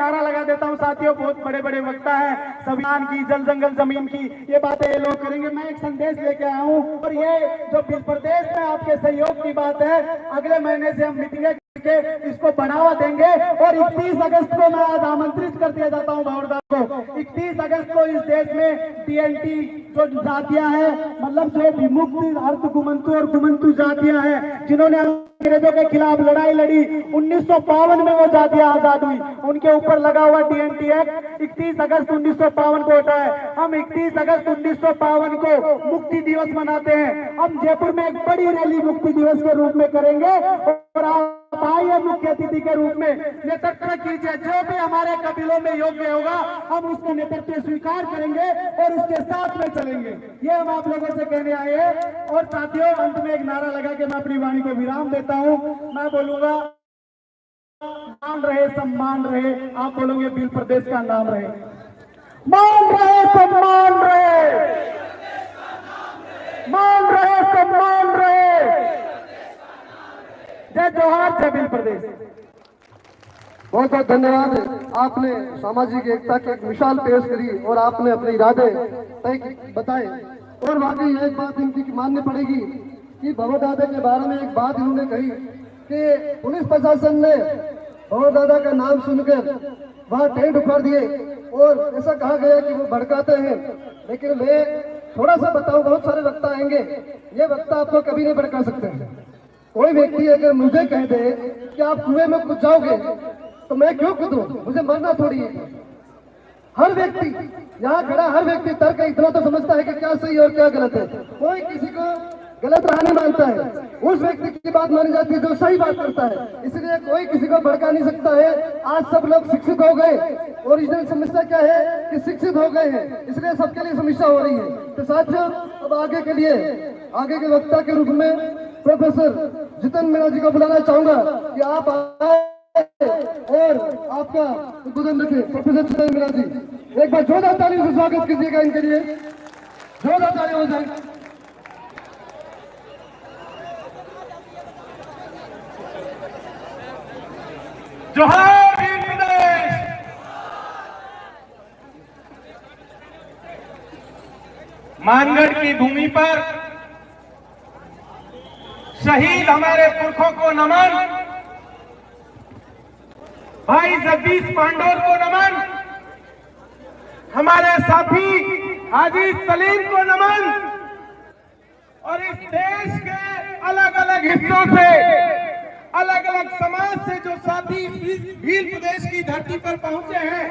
नारा लगा देता हूँ साथियों, बहुत बड़े बड़े वक्ता है, संविधान की, जल जंगल जमीन की, ये बातें ये लोग करेंगे। मैं एक संदेश लेके आया हूँ, और ये जो प्रदेश में आपके सहयोग की बात है, अगले महीने से हम मीटिंगें के इसको बढ़ावा देंगे। और 31 अगस्त को मैं आज आमंत्रित कर दिया जाता हूं भवरदास को। 31 अगस्त को इस देश में टीएनटी जो जातियां हैं, मतलब जो विमुक्त अर्ध कुमंतु और कुमंतु जातियां हैं, जिन्होंने अंग्रेजों के खिलाफ लड़ाई लड़ी, 1952 में वो जातियां आजाद हुई, उनके ऊपर लगा हुआ टीएनटी एक्ट 31 अगस्त 1952 को होता है। हम 31 अगस्त 1952 को मुक्ति दिवस मनाते हैं। हम जयपुर में एक बड़ी रैली मुक्ति दिवस के रूप में करेंगे, और आप आइए मुख्य अतिथि के रूप में नेतृत्व कीजिए। जो भी हमारे कबीलों में योग्य होगा, हम उसका नेतृत्व स्वीकार करेंगे और उसके साथ में चलेंगे। ये हम आप लोगों से कहने आए हैं। और साथियों, अंत में एक नारा लगा के मैं अपनी वाणी को विराम देता हूं। मैं बोलूंगा, मान रहे सम्मान रहे, आप बोलोगे भील प्रदेश का नाम रहे। मान रहे सम्मान रहे, मान रहे सम्मान रहे। जय जोहार, जय भील प्रदेश। बहुत बहुत धन्यवाद। आपने सामाजिक एकता की एक मिसाल पेश करी और आपने अपने इरादे तय बताए। और वाकई एक बात इनकी माननी पड़ेगी कि भवर दादा के बारे में एक बात इन्होंने कही कि पुलिस प्रशासन ने भवर दादा का नाम सुनकर वहाँ टेंट उखाड़ दिए, और ऐसा कहा गया कि वो भड़काते हैं। लेकिन मैं थोड़ा सा बताऊं, बहुत सारे वक्ता आएंगे, ये वक्ता आपको कभी नहीं भड़का सकते। कोई व्यक्ति अगर मुझे कह दे कि आप कुएं में कूद जाओगे, तो मैं क्यों कूदूं? मुझे मरना थोड़ी है। हर व्यक्ति यहाँ खड़ा, हर व्यक्ति तर्क इतना तो समझता है कि क्या सही और क्या गलत है। कोई किसी को गलत राह नहीं मानता है, उस व्यक्ति की बात मानी जाती है जो सही बात करता है। इसलिए कोई किसी को भड़का नहीं सकता है। आज सब लोग शिक्षित हो गए। ओरिजिनल समस्या क्या है कि शिक्षित हो गए हैं, इसलिए सबके लिए समस्या हो रही है। तो साथियों, अब आगे के लिए आगे के वक्ता के रूप में प्रोफेसर जितेंद्र मीणा जी को बुलाना चाहूंगा कि आप आए और आपका उद्बोधन रखें। प्रोफेसर जितेंद्र मीणा जी, एक बार जोरदार तालियों से स्वागत कीजिएगा इनके लिए। जोरदार तालियां हो जाए। जोहार भील प्रदेश। मानगढ़ की भूमि पर शहीद हमारे पुरखों को नमन, भाई जगदीश पांडोर को नमन, हमारे साथी हाजी सलीम को नमन, और इस देश के अलग अलग हिस्सों से, अलग अलग समाज से जो साथी भील प्रदेश की धरती पर पहुंचे हैं,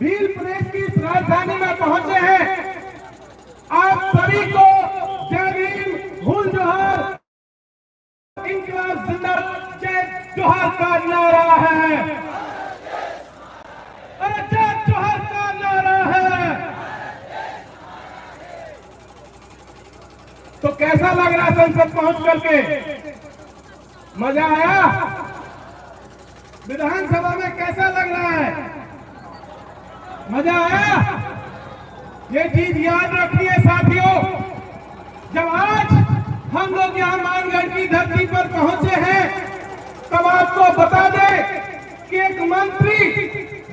भील प्रदेश की इस राजधानी में पहुंचे हैं, आप सभी को जय भील, हुल जोहार, इंकलाब जिंदाबाद, जय जोहार का नारा है। अरे जय जोहार का नारा है। तो कैसा लग रहा संसद पहुंच करके? मजा आया? विधानसभा में कैसा लग रहा है? मजा आया? ये चीज याद रखिए साथियों, जब आज हम लोग यहाँ मानगढ़ की धरती पर पहुंचे हैं, तब आपको बता दें कि एक मंत्री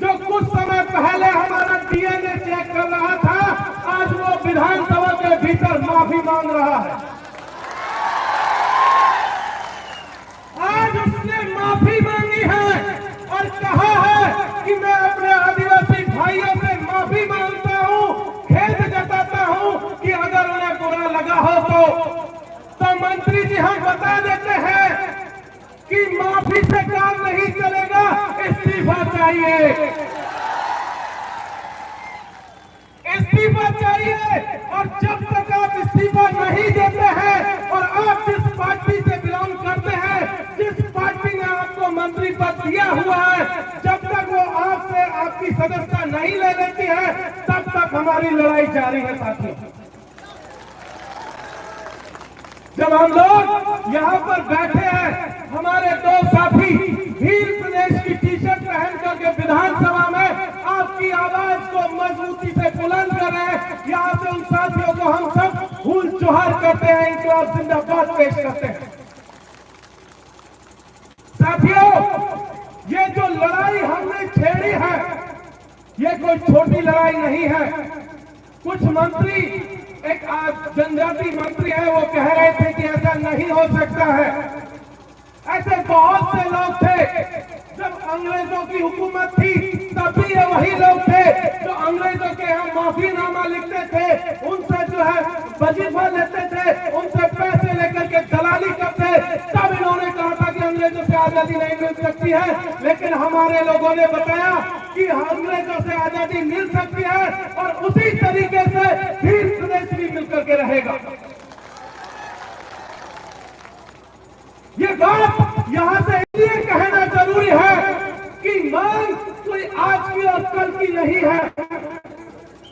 जो कुछ समय पहले हमारा डीएनए चेक कर रहा था, आज वो विधानसभा के भीतर माफी मांग रहा है। आज उसने माफी मांगी है और कहा है कि मैं अपने आदिवासी भाइयों से माफी मांगता हूं, खेद जताता हूं कि अगर उन्हें बुरा लगा हो तो मंत्री जी हम बता देते हैं कि माफी से काम नहीं चलेगा, इस्तीफा चाहिए, इस्तीफा चाहिए। और जब तक आप इस्तीफा नहीं देते हैं और आप जिस पार्टी से बिलोंग करते हैं, जिस पार्टी ने आपको मंत्री पद दिया हुआ है, जब तक वो आपसे आपकी सदस्यता नहीं ले लेती है, तब तक हमारी लड़ाई जारी है साथियों। जब हम लोग यहाँ पर बैठे हैं, हमारे दो साथी भील प्रदेश की टी शर्ट पहन करके विधानसभा में आपकी आवाज को मजबूती से बुलंद कर रहे हैं। यहाँ से उन साथियों को हम सब हुल जोहार करते हैं, इंकलाब जिंदाबाद पेश करते हैं। साथियों, ये जो लड़ाई हमने ये कोई छोटी लड़ाई नहीं है। कुछ मंत्री, एक जनजाति मंत्री है, वो कह रहे थे कि ऐसा नहीं हो सकता है। ऐसे बहुत से लोग थे जब अंग्रेजों की हुकूमत थी, तब भी ये वही लोग थे जो अंग्रेजों के यहाँ माफीनामा लिखते थे, उनसे जो है वजीफा लेते थे, उनसे पैसे लेकर के दलाली करते। तब इन्होंने कहा था कि अंग्रेजों से आजादी नहीं मिल सकती है, लेकिन हमारे लोगों ने बताया कि अंग्रेजों से आजादी मिल सकती है और उसी तरीके से फिर प्रदेश भी मिलकर के रहेगा। ये बात यहां से इसलिए कहना जरूरी है कि मांग कोई आज की और कल की नहीं है।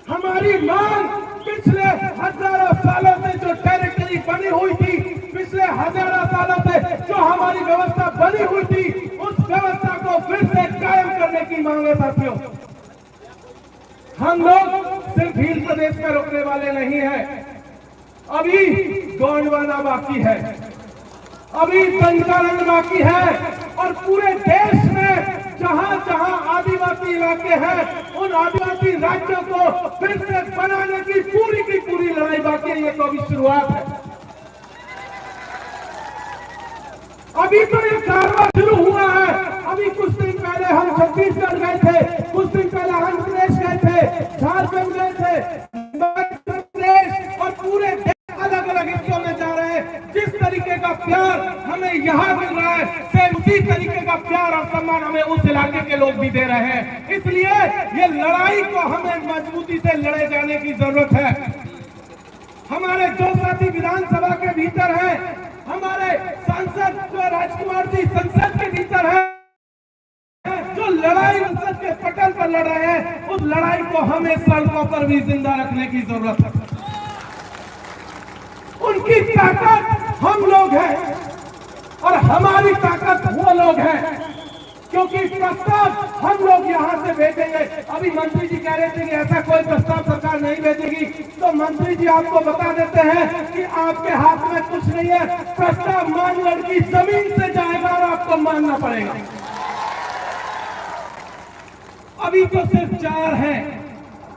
हमारी मांग पिछले हजारों सालों से जो टेरिटरी बनी हुई थी, पिछले हजारों सालों से जो हमारी व्यवस्था बनी हुई थी, उस व्यवस्था को फिर से कायम करने की मांग है साथियों। हम लोग सिर्फ हिल प्रदेश में रुकने वाले नहीं है। अभी गोंडवाना बाकी है, अभी पंचानंद बाकी है, और पूरे देश में जहां जहां आदिवासी इलाके हैं, उन आदिवासी राज्यों को फिर से बनाने की पूरी लड़ाई बाकी है। ये तो अभी शुरुआत है। अभी तो ये कारवां शुरू हुआ है। अभी कुछ दिन पहले हम छत्तीसगढ़ गए थे, कुछ दिन पहले हम प्रदेश गए थे, झारखंड गए थे, मध्य प्रदेश और पूरे अलग अलग हिस्सों में जा रहे हैं। जिस तरीके का प्यार हमें यहाँ मिल रहा है, सेम उसी तरीके का प्यार और सम्मान हमें उस इलाके के लोग भी दे रहे हैं। इसलिए ये लड़ाई को हमें मजबूती से लड़े जाने की जरूरत है। हमारे जो साथी विधानसभा के भीतर हैं, हमारे सांसद जो राजकुमार जी संसद के भीतर हैं, जो लड़ाई संसद के पटल पर लड़ रहे हैं, उस लड़ाई को हमें सड़कों पर भी जिंदा रखने की जरूरत है। उनकी ताकत हम लोग हैं और हमारी ताकत वो लोग हैं, क्योंकि प्रस्ताव हम लोग यहाँ से भेजेंगे। अभी मंत्री जी कह रहे थे कि ऐसा कोई प्रस्ताव सरकार नहीं भेजेगी, तो मंत्री जी आपको बता देते हैं कि आपके हाथ में कुछ नहीं है। प्रस्ताव मानगढ़ की जमीन से जाएगा और आपको मानना पड़ेगा। अभी तो सिर्फ 4 हैं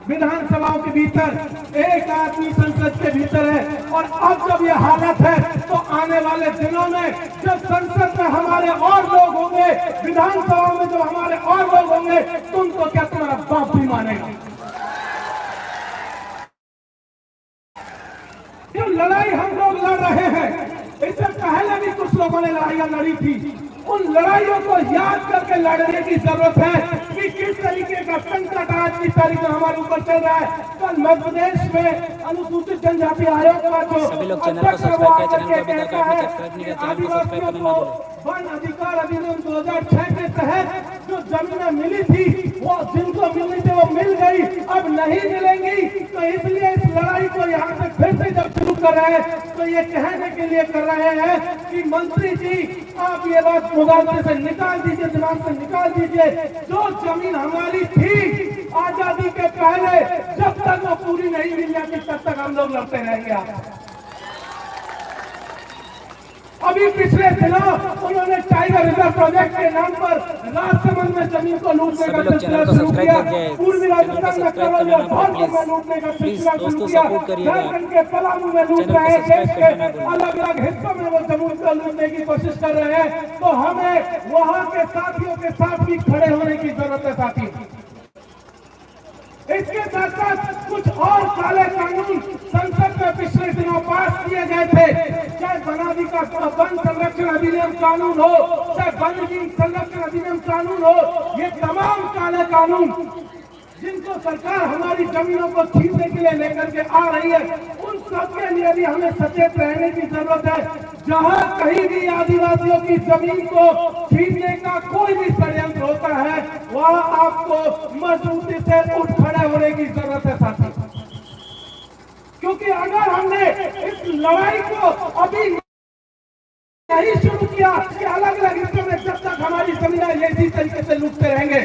विधानसभाओं के भीतर, 1 आदमी संसद के भीतर है। और अब जब ये हालत है, तो आने वाले दिनों में जब संसद में हमारे और लोग होंगे, विधानसभा में जो हमारे और लोग होंगे, तुमको क्या तुम्हारा बाप भी मानेगा। जो लड़ाई हम लोग लड़ रहे हैं, इससे पहले भी कुछ लोगों ने लड़ाइयां लड़ी थी। उन लड़ाइयों को याद करके लड़ने की जरूरत है कि किस तरीके का संकट आज की तारीख में हमारे ऊपर चल रहा है। कल मध्य प्रदेश में अनुसूचित जनजाति आयोग का जो आदिवासियों को वन अधिकार अधिनियम 2006 के तहत जो जमीनें मिली थी, वो जिनको मिली थी वो मिल गई, अब नहीं मिलेंगी। तो इसलिए इस लड़ाई को यहाँ से फिर से जब शुरू कर रहे हैं, तो ये कहने के लिए कर रहे हैं कि मंत्री जी आप ये बात मुगालते से निकाल दीजिए, दिमाग से निकाल दीजिए। जो जमीन हमारी थी आजादी के पहले, जब तक वो पूरी नहीं मिल जाती, तब तक हम लोग लड़ते रहेंगे। अभी पिछले दिनों उन्होंने टाइगर रिजर्व प्रोजेक्ट के नाम पर राजसमंद में जमीन को लूटने का सिलसिला शुरू किया। पूर्वी राजस्थान में केवल धौलपुर में लूटने का सिलसिला शुरू किया। झारखंड के पलामू में लूट रहे हैं, देश के अलग अलग हिस्सों में वो जमीन को लूटने की कोशिश कर रहे हैं। तो हमें वहां के साथियों के साथ भी खड़े होने की जरूरत है साथी। इसके साथ साथ कुछ और काले कानून संसद में पिछले दिनों पास किए गए थे, चाहे वन संरक्षण अधिनियम कानून हो, चाहे वन्य जीव संरक्षण अधिनियम कानून हो। ये तमाम काले कानून जिनको सरकार हमारी जमीनों को छीनने के लिए लेकर के आ रही है, उन सब के लिए भी हमें सचेत रहने की जरूरत है। जहां कहीं भी आदिवासियों की जमीन को छीनने का कोई भी षड्यंत्र होता है, वहां आपको मजबूती से उठ खड़े होने की जरूरत है साथी। क्योंकि अगर हमने इस लड़ाई को अभी नहीं शुरू किया कि अलग अलग हिस्सों में जब तक हमारी जमीन इसी तरीके से लूटते रहेंगे।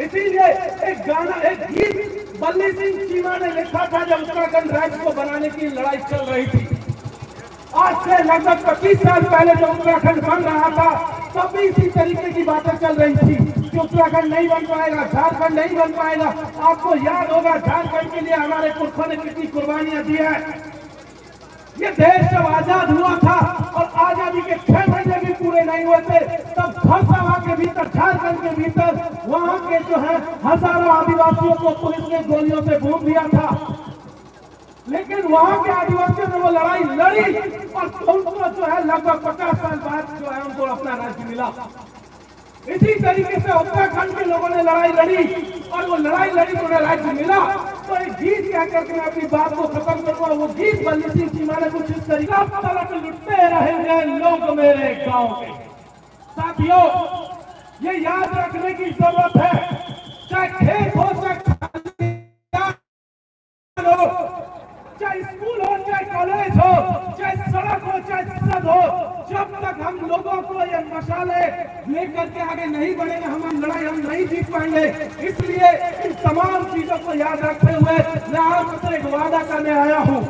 इसीलिए एक गाना, एक गीत बल्ली सिंह चीमा ने लिखा था जब उत्तराखंड राज्य को बनाने की लड़ाई चल रही थी। आज से लगभग 25 साल पहले जब उत्तराखंड बन रहा था, तब भी इसी तरीके की बातें चल रही थी कि उत्तराखंड नहीं बन पाएगा, झारखंड नहीं बन पाएगा। आपको याद होगा झारखंड के लिए हमारे पुरखों ने कितनी कुर्बानियां दी है। ये देश जब आजाद हुआ था और आजादी के 6 महीने भी पूरे नहीं हुए थे, तब खरसावा के भीतर, झारखंड के भीतर वहां के जो है हजारों आदिवासियों को पुलिस ने गोलियों से भून दिया था। लेकिन वहां के आदिवासियों ने वो लड़ाई लड़ी और उनको जो है लगभग 50 साल बाद जो है उनको अपना राज्य मिला। इसी तरीके से उत्तराखंड के लोगों ने लड़ाई लड़ी और वो लड़ाई लड़ी तो उन्हें राज्य मिला। तो एक गीत क्या करके मैं अपनी बात को खत्म करूंगा। वो गीत बल्ली सिंह चीमा ने कुछ इस तरीका तलक लुटते रहेंगे लोग मेरे गांव के। साथियों, ये याद रखने की जरूरत है, चाहे खेत हो, चाहे स्कूल हो, चाहे कॉलेज हो, चाहे सड़क हो, चाहे सड़क हो, जब तक हम लोगों को ये मशाले लेकर के आगे नहीं बढ़ेंगे, हम लड़ाई हम नहीं जीत पाएंगे। इसलिए इन तमाम चीजों को याद रखते हुए मैं आपसे एक वादा करने आया हूँ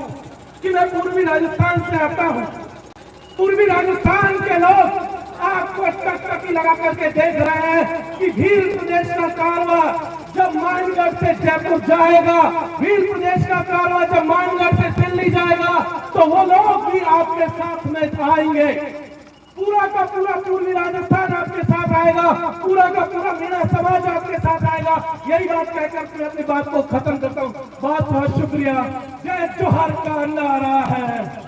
कि मैं पूर्वी राजस्थान से आता हूँ। पूर्वी राजस्थान के लोग आपको टकटकी लगा करके देख रहे हैं कि भील प्रदेश का कारवा जब मानगढ़ से जयपुर जाएगा, भील प्रदेश का कारवा जब मानगढ़ से दिल्ली जाएगा, तो वो लोग भी आपके साथ में आएंगे। पूरा का पूरा पूर्वी राजस्थान आपके साथ आएगा, पूरा का पूरा मीणा समाज आपके साथ आएगा। यही बात कहकर मैं अपनी बात को खत्म करता हूँ। बहुत बहुत शुक्रिया। जय जोहर का नारा है।